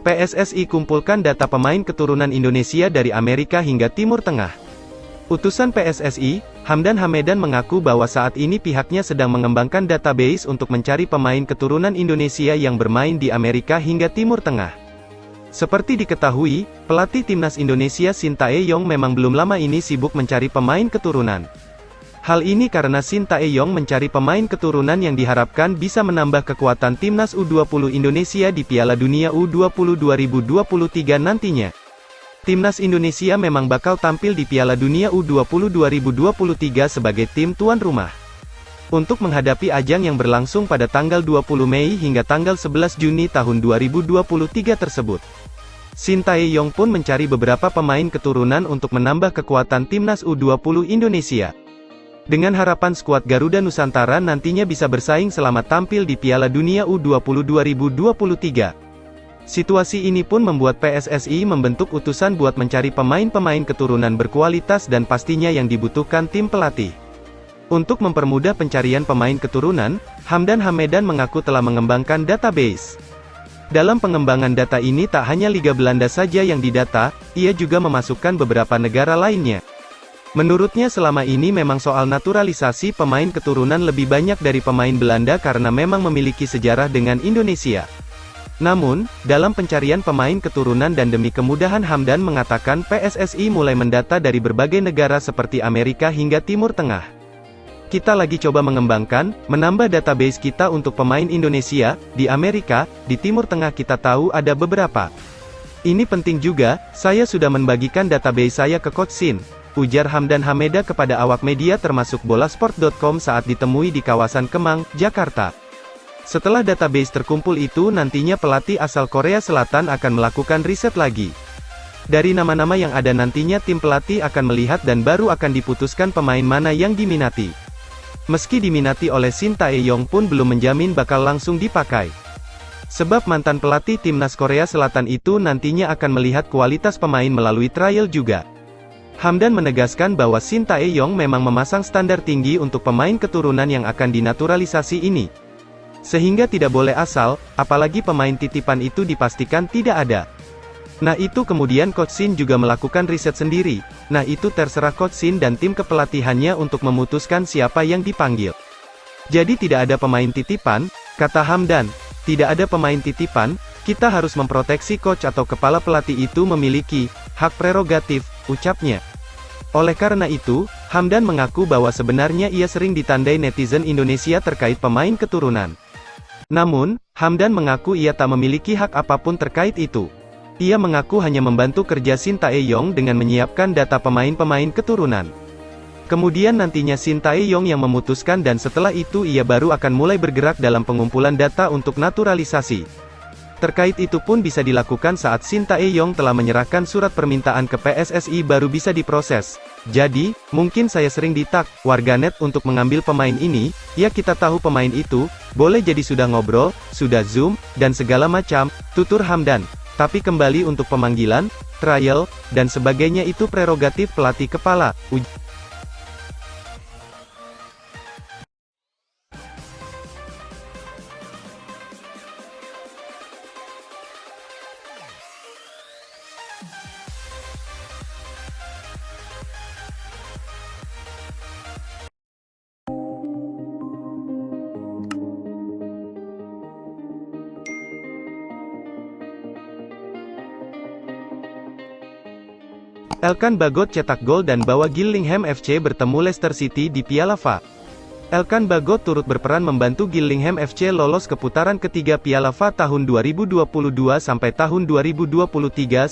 PSSI kumpulkan data pemain keturunan Indonesia dari Amerika hingga Timur Tengah. Utusan PSSI, Hamdan Hamedan mengaku bahwa saat ini pihaknya sedang mengembangkan database untuk mencari pemain keturunan Indonesia yang bermain di Amerika hingga Timur Tengah. Seperti diketahui, pelatih timnas Indonesia Sintayong memang belum lama ini sibuk mencari pemain keturunan. Hal ini karena Sintayong mencari pemain keturunan yang diharapkan bisa menambah kekuatan timnas U20 Indonesia di Piala Dunia U20 2023 nantinya. Timnas Indonesia memang bakal tampil di Piala Dunia U20 2023 sebagai tim tuan rumah. Untuk menghadapi ajang yang berlangsung pada tanggal 20 Mei hingga tanggal 11 Juni tahun 2023 tersebut. Sintayong pun mencari beberapa pemain keturunan untuk menambah kekuatan timnas U20 Indonesia. Dengan harapan skuad Garuda Nusantara nantinya bisa bersaing selama tampil di Piala Dunia U20 2023. Situasi ini pun membuat PSSI membentuk utusan buat mencari pemain-pemain keturunan berkualitas dan pastinya yang dibutuhkan tim pelatih. Untuk mempermudah pencarian pemain keturunan, Hamdan Hamedan mengaku telah mengembangkan database. Dalam pengembangan data ini tak hanya Liga Belanda saja yang didata, ia juga memasukkan beberapa negara lainnya. Menurutnya selama ini memang soal naturalisasi pemain keturunan lebih banyak dari pemain Belanda karena memang memiliki sejarah dengan Indonesia. Namun, dalam pencarian pemain keturunan dan demi kemudahan Hamdan mengatakan PSSI mulai mendata dari berbagai negara seperti Amerika hingga Timur Tengah. Kita lagi coba mengembangkan, menambah database kita untuk pemain Indonesia, di Amerika, di Timur Tengah kita tahu ada beberapa. Ini penting juga, saya sudah membagikan database saya ke Coach Sin, ujar Hamdan Hamedan kepada awak media termasuk bolasport.com saat ditemui di kawasan Kemang, Jakarta. Setelah database terkumpul itu nantinya pelatih asal Korea Selatan akan melakukan riset lagi. Dari nama-nama yang ada nantinya tim pelatih akan melihat dan baru akan diputuskan pemain mana yang diminati. Meski diminati oleh Sintayong pun belum menjamin bakal langsung dipakai. Sebab mantan pelatih timnas Korea Selatan itu nantinya akan melihat kualitas pemain melalui trial juga. Hamdan menegaskan bahwa Sintayong memang memasang standar tinggi untuk pemain keturunan yang akan dinaturalisasi ini. Sehingga tidak boleh asal, apalagi pemain titipan itu dipastikan tidak ada. Nah itu kemudian Coach Sin juga melakukan riset sendiri, nah itu terserah Coach Sin dan tim kepelatihannya untuk memutuskan siapa yang dipanggil. Jadi tidak ada pemain titipan, kata Hamdan, tidak ada pemain titipan, kita harus memproteksi coach atau kepala pelatih itu memiliki hak prerogatif, ucapnya. Oleh karena itu, Hamdan mengaku bahwa sebenarnya ia sering ditandai netizen Indonesia terkait pemain keturunan. Namun, Hamdan mengaku ia tak memiliki hak apapun terkait itu. Ia mengaku hanya membantu kerja Sintayong dengan menyiapkan data pemain-pemain keturunan. Kemudian nantinya Sintayong yang memutuskan dan setelah itu ia baru akan mulai bergerak dalam pengumpulan data untuk naturalisasi. Terkait itu pun bisa dilakukan saat Sintayong telah menyerahkan surat permintaan ke PSSI baru bisa diproses. Jadi, mungkin saya sering ditag, warganet untuk mengambil pemain ini, ya kita tahu pemain itu, boleh jadi sudah ngobrol, sudah zoom, dan segala macam, tutur Hamdan. Tapi kembali untuk pemanggilan, trial, dan sebagainya itu prerogatif pelatih kepala, Elkan Bagot cetak gol dan bawa Gillingham FC bertemu Leicester City di Piala FA. Elkan Bagot turut berperan membantu Gillingham FC lolos ke putaran ketiga Piala FA tahun 2022 sampai tahun 2023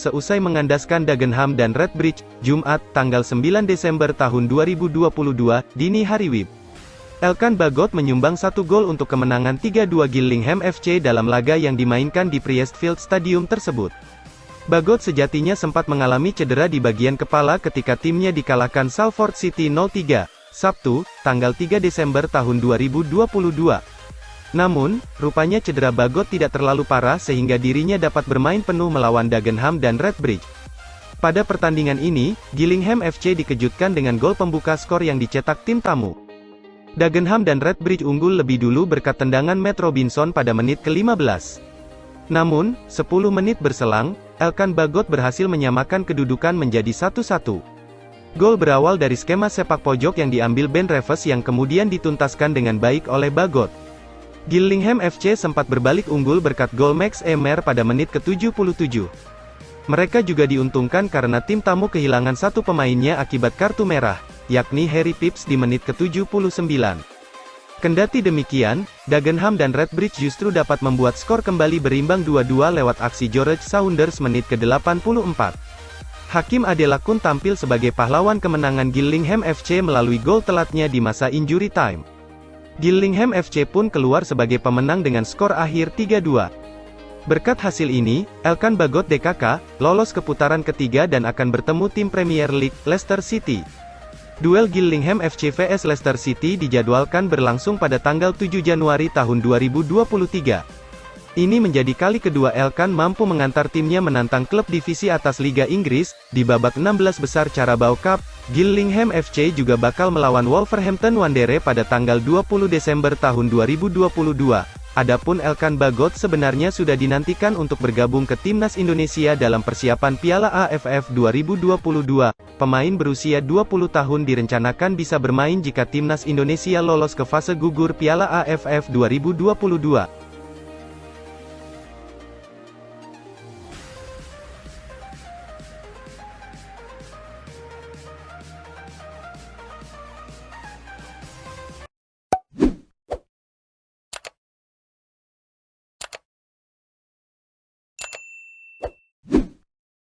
seusai mengandaskan Dagenham dan Redbridge, Jumat, tanggal 9 Desember tahun 2022, dini hari WIB. Elkan Bagot menyumbang 1 gol untuk kemenangan 3-2 Gillingham FC dalam laga yang dimainkan di Priestfield Stadium tersebut. Bagot sejatinya sempat mengalami cedera di bagian kepala ketika timnya dikalahkan Salford City 0-3, Sabtu, tanggal 3 Desember tahun 2022. Namun, rupanya cedera Bagot tidak terlalu parah sehingga dirinya dapat bermain penuh melawan Dagenham dan Redbridge. Pada pertandingan ini, Gillingham FC dikejutkan dengan gol pembuka skor yang dicetak tim tamu. Dagenham dan Redbridge unggul lebih dulu berkat tendangan Matt Robinson pada menit ke-15. Namun, 10 menit berselang, Elkan Bagot berhasil menyamakan kedudukan menjadi 1-1. Gol berawal dari skema sepak pojok yang diambil Ben Reeves yang kemudian dituntaskan dengan baik oleh Bagot. Gillingham FC sempat berbalik unggul berkat gol Max Emer pada menit ke-77. Mereka juga diuntungkan karena tim tamu kehilangan satu pemainnya akibat kartu merah, yakni Harry Phipps di menit ke-79. Kendati demikian, Dagenham dan Redbridge justru dapat membuat skor kembali berimbang 2-2 lewat aksi George Saunders menit ke-84. Hakim Adelakun tampil sebagai pahlawan kemenangan Gillingham FC melalui gol telatnya di masa injury time. Gillingham FC pun keluar sebagai pemenang dengan skor akhir 3-2. Berkat hasil ini, Elkan Bagot DKK, lolos ke putaran ketiga dan akan bertemu tim Premier League, Leicester City. Duel Gillingham FC vs Leicester City dijadwalkan berlangsung pada tanggal 7 Januari tahun 2023. Ini menjadi kali kedua Elkan mampu mengantar timnya menantang klub divisi atas Liga Inggris, di babak 16 besar Carabao Cup. Gillingham FC juga bakal melawan Wolverhampton Wanderers pada tanggal 20 Desember tahun 2022. Adapun Elkan Bagot sebenarnya sudah dinantikan untuk bergabung ke timnas Indonesia dalam persiapan Piala AFF 2022. Pemain berusia 20 tahun direncanakan bisa bermain jika timnas Indonesia lolos ke fase gugur Piala AFF 2022.